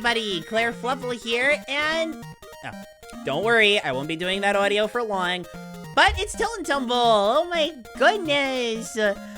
everybody, Klaire Fluffle here, and don't worry, I won't be doing that audio for long, but it's Tilt and Tumble. Oh my goodness.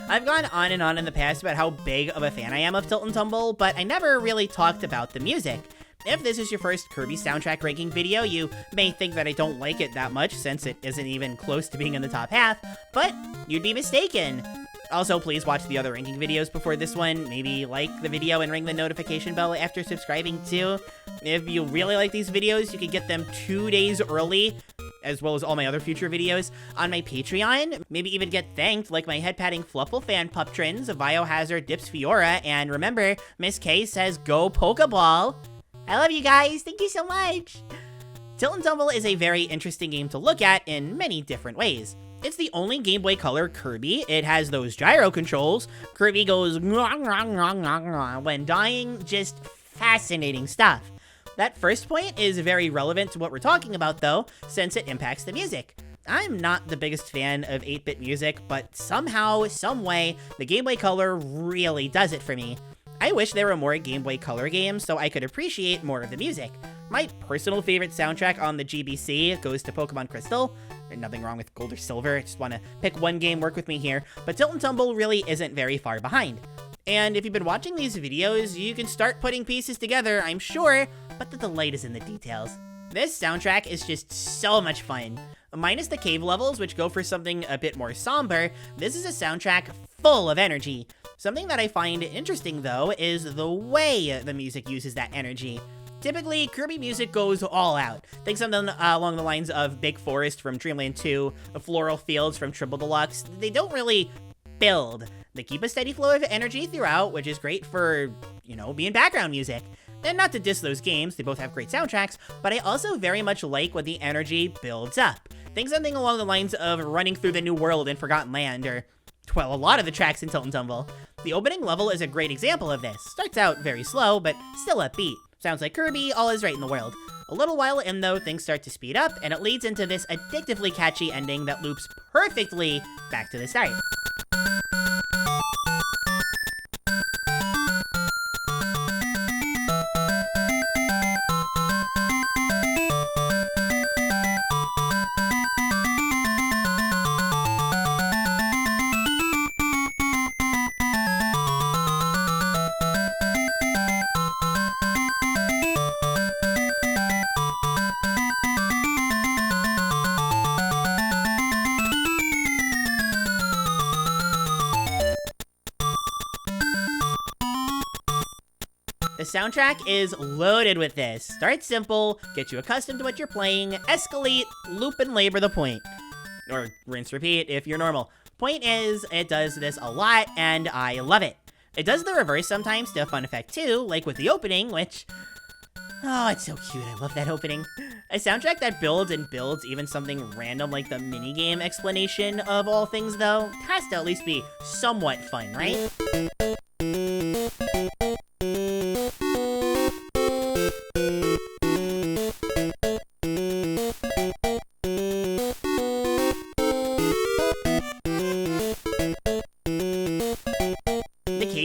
I've gone on and on in the past about how big of a fan I am of Tilt and Tumble, but I never really talked about the music. If this is your first Kirby soundtrack ranking video, you may think that I don't like it that much since it isn't even close to being in the top half, but you'd be mistaken. Also, please watch the other ranking videos before this one. Maybe like the video and ring the notification bell after subscribing too. If you really like these videos, you can get them 2 days early, as well as all my other future videos, on my Patreon. Maybe even get thanked like my head-patting Fluffle fan Puptrins, Biohazard, Dips Fiora, and remember, Miss K says go Pokeball. I love you guys, thank you so much! Tilt and Tumble is a very interesting game to look at in many different ways. It's the only Game Boy Color Kirby. It has those gyro controls. Kirby goes when dying, just fascinating stuff. That first point is very relevant to what we're talking about though, since it impacts the music. I'm not the biggest fan of 8-bit music, but somehow, someway, the Game Boy Color really does it for me. I wish there were more Game Boy Color games so I could appreciate more of the music. My personal favorite soundtrack on the GBC goes to Pokemon Crystal. There's nothing wrong with Gold or Silver, I just want to pick one game, work with me here, but Tilt and Tumble really isn't very far behind. And if you've been watching these videos, you can start putting pieces together, I'm sure, but the delight is in the details. This soundtrack is just so much fun. Minus the cave levels, which go for something a bit more somber, this is a soundtrack full of energy. Something that I find interesting, though, is the way the music uses that energy. Typically, Kirby music goes all out. Think something along the lines of Big Forest from Dreamland 2, the Floral Fields from Triple Deluxe. They don't really build. They keep a steady flow of energy throughout, which is great for, being background music. And not to diss those games, they both have great soundtracks, but I also very much like when the energy builds up. Think something along the lines of Running Through the New World in Forgotten Land, or, well, a lot of the tracks in Tilt and Tumble. The opening level is a great example of this. Starts out very slow, but still upbeat. Sounds like Kirby, all is right in the world. A little while in though, things start to speed up, and it leads into this addictively catchy ending that loops perfectly back to the start. The soundtrack is loaded with this. Start simple, get you accustomed to what you're playing, escalate, loop and labor the point. Or rinse repeat if you're normal. Point is, it does this a lot, and I love it. It does the reverse sometimes to a fun effect too, like with the opening, which... oh, it's so cute, I love that opening. A soundtrack that builds and builds even something random like the minigame explanation of all things though, has to at least be somewhat fun, right?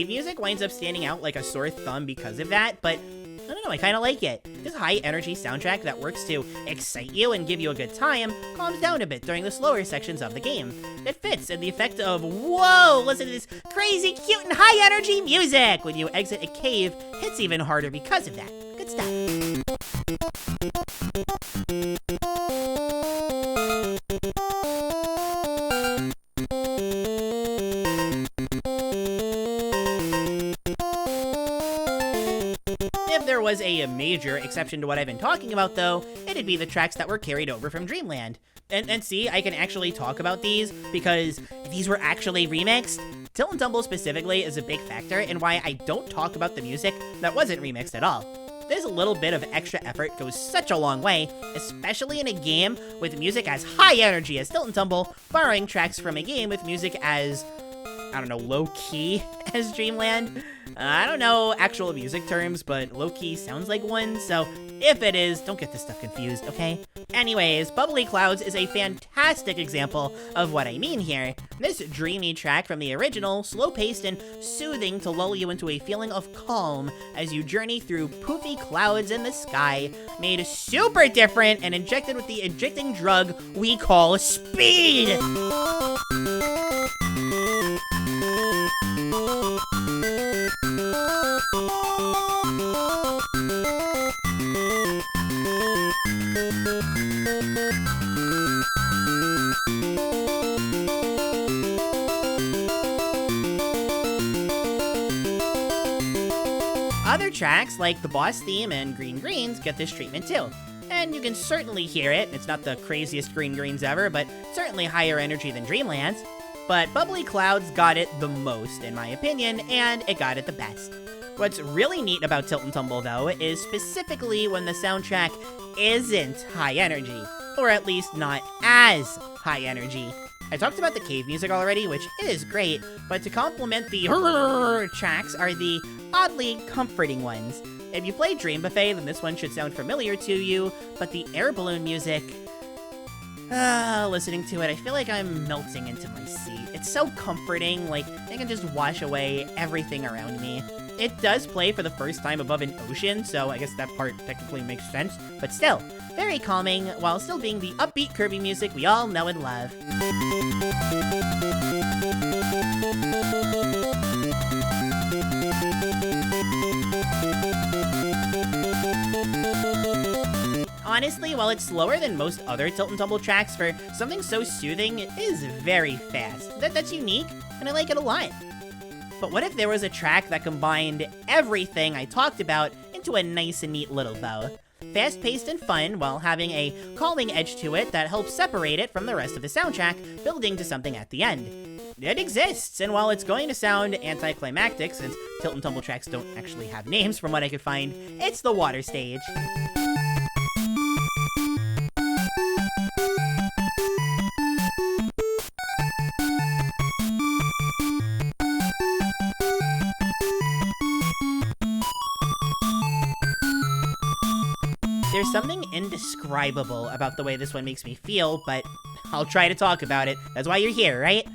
Music winds up standing out like a sore thumb because of that, but I don't know, I kind of like it. This high energy soundtrack that works to excite you and give you a good time calms down a bit during the slower sections of the game. It fits in the effect of, whoa, listen to this crazy, cute, and high energy music! When you exit a cave, hits even harder because of that. Good stuff. If there was a major exception to what I've been talking about though, it'd be the tracks that were carried over from Dreamland. And see, I can actually talk about these because these were actually remixed. Tilt and Tumble specifically is a big factor in why I don't talk about the music that wasn't remixed at all. This little bit of extra effort goes such a long way, especially in a game with music as high energy as Tilt and Tumble, borrowing tracks from a game with music as, I don't know, low-key as Dreamland. I don't know actual music terms, but low-key sounds like one, so If it is, don't get this stuff confused, okay? Anyways, Bubbly Clouds is a fantastic example of what I mean here. This dreamy track from the original, slow-paced and soothing to lull you into a feeling of calm as you journey through poofy clouds in the sky, made super different and injected with the addicting drug we call speed! Other tracks, like the boss theme and Green Greens, get this treatment too. And you can certainly hear it. It's not the craziest Green Greens ever, but certainly higher energy than Dreamland's. But Bubbly Clouds got it the most, in my opinion, and it got it the best. What's really neat about Tilt and Tumble, though, is specifically when the soundtrack isn't high energy, or at least not as high energy. I talked about the cave music already, which is great, but to complement the tracks are the oddly comforting ones. If you play Dream Buffet, then this one should sound familiar to you, but the air balloon music, listening to it, I feel like I'm melting into my seat. It's so comforting, like I can just wash away everything around me. It does play for the first time above an ocean, so I guess that part technically makes sense, but still, very calming, while still being the upbeat Kirby music we all know and love. Honestly, while it's slower than most other Tilt and Tumble tracks, for something so soothing, it is very fast. That's unique, and I like it a lot. But what if there was a track that combined everything I talked about into a nice and neat little bow? Fast-paced and fun, while having a calming edge to it that helps separate it from the rest of the soundtrack, building to something at the end. It exists, and while it's going to sound anticlimactic, since Tilt and Tumble tracks don't actually have names from what I could find, it's the water stage. There's something indescribable about the way this one makes me feel, but I'll try to talk about it. That's why you're here, right?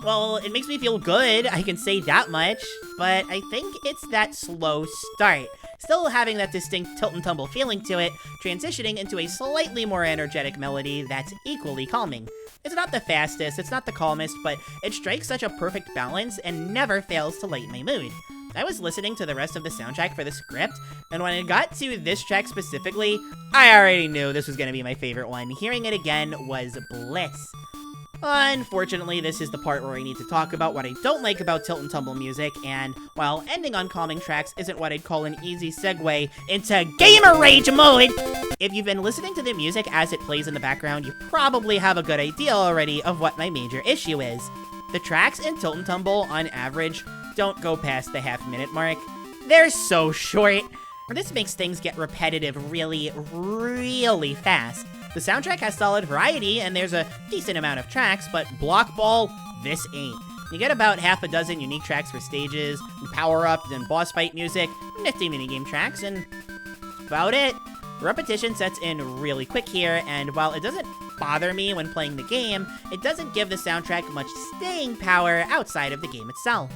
Well, it makes me feel good, I can say that much, but I think it's that slow start. Still having that distinct Tilt and Tumble feeling to it, transitioning into a slightly more energetic melody that's equally calming. It's not the fastest, it's not the calmest, but it strikes such a perfect balance and never fails to lighten my mood. I was listening to the rest of the soundtrack for the script, and when it got to this track specifically, I already knew this was going to be my favorite one. Hearing it again was bliss. Unfortunately, this is the part where I need to talk about what I don't like about Tilt and Tumble music, and while ending on calming tracks isn't what I'd call an easy segue into gamer rage mode, if you've been listening to the music as it plays in the background, you probably have a good idea already of what my major issue is. The tracks in Tilt and Tumble, on average, don't go past the half-minute mark. They're so short. This makes things get repetitive really, really fast. The soundtrack has solid variety, and there's a decent amount of tracks, but Block Ball, this ain't. You get about half a dozen unique tracks for stages, and power-ups, and boss fight music, nifty minigame tracks, and about it. Repetition sets in really quick here, and while it doesn't bother me when playing the game, it doesn't give the soundtrack much staying power outside of the game itself.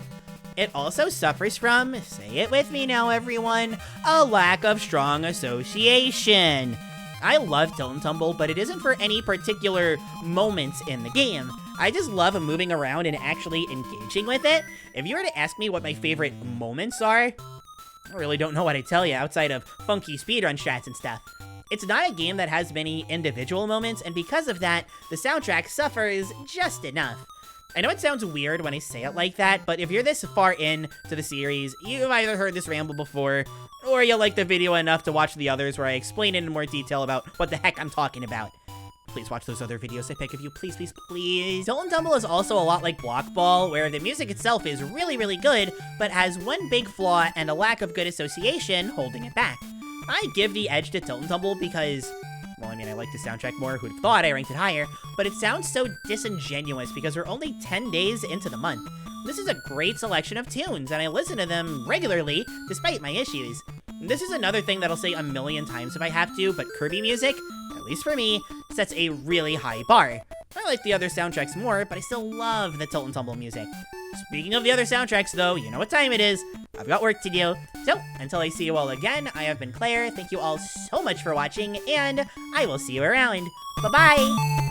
It also suffers from, say it with me now everyone, a lack of strong association. I love Tilt and Tumble, but it isn't for any particular moments in the game. I just love moving around and actually engaging with it. If you were to ask me what my favorite moments are, I really don't know what I'd tell you outside of funky speedrun strats and stuff. It's not a game that has many individual moments, and because of that, the soundtrack suffers just enough. I know it sounds weird when I say it like that, but if you're this far in to the series, you've either heard this ramble before, or you like the video enough to watch the others where I explain in more detail about what the heck I'm talking about. Please watch those other videos I pick of you, please, please, please. Tilt and Tumble is also a lot like Block Ball, where the music itself is really, really good, but has one big flaw and a lack of good association holding it back. I give the edge to Tilt and Tumble because, well, I mean, I like the soundtrack more, who'd have thought I ranked it higher, but it sounds so disingenuous because we're only 10 days into the month. This is a great selection of tunes, and I listen to them regularly, despite my issues. This is another thing that I'll say a million times if I have to, but Kirby music, at least for me, sets a really high bar. I like the other soundtracks more, but I still love the Tilt and Tumble music. Speaking of the other soundtracks, though, you know what time it is. I've got work to do. So, until I see you all again, I have been Klaire. Thank you all so much for watching, and I will see you around. Bye-bye!